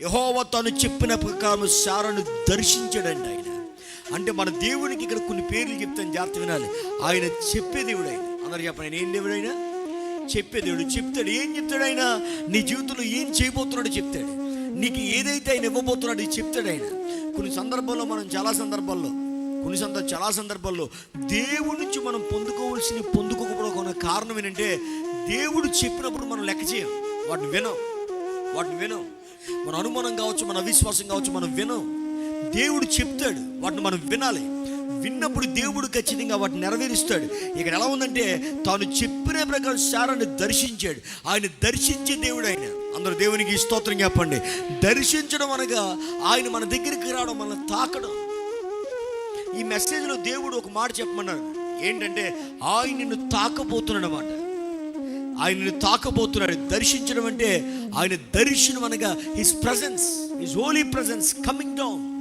యెహోవా తాను చెప్పిన ప్రకారం శారాను దర్శించాడండి ఆయన. అంటే మన దేవునికి ఇక్కడ కొన్ని పేర్లు చెప్తాను, జాగ్రత్త వినాలి. ఆయన చెప్పే దేవుడు ఆయన. అందరు చెప్పండి, ఆయన ఏం దేవుడు? ఆయన చెప్పే దేవుడు. చెప్తాడు. ఏం చెప్తాడు ఆయన? నీ జీవితంలో ఏం చేయబోతున్నాడో చెప్తాడు. నీకు ఏదైతే ఆయన ఇవ్వబోతున్నాడో చెప్తాడు ఆయన. కొన్ని సందర్భాల్లో చాలా సందర్భాల్లో దేవుడి నుంచి మనం పొందుకోకపోవడం కారణం ఏంటంటే, దేవుడు చెప్పినప్పుడు మనం లెక్క చేయం, వాటిని వినం. మన అనుమానం కావచ్చు, మన అవిశ్వాసం కావచ్చు, మనం వినం. దేవుడు చెప్తాడు, వాటిని మనం వినాలి. విన్నప్పుడు దేవుడు ఖచ్చితంగా వాటిని నెరవేరుస్తాడు. ఇక్కడ ఎలా ఉందంటే, తాను చెప్పిన ప్రకారం శారాన్ని దర్శించాడు. ఆయన దర్శించే దేవుడు ఆయన. అందరూ దేవునికి స్తోత్రం చెప్పండి. దర్శించడం అనగా ఆయన మన దగ్గరికి రావడం, మనల్ని తాకడం. ఈ మెసేజ్లో దేవుడు ఒక మాట చెప్పమన్నారు. ఏంటంటే, ఆయన నిన్ను తాకబోతున్నాడు అన్నమాట. ఆయన నిన్ను తాకబోతున్నాడు. దర్శించడం అంటే ఆయన దర్శనం అనగా his presence, his holy presence coming down.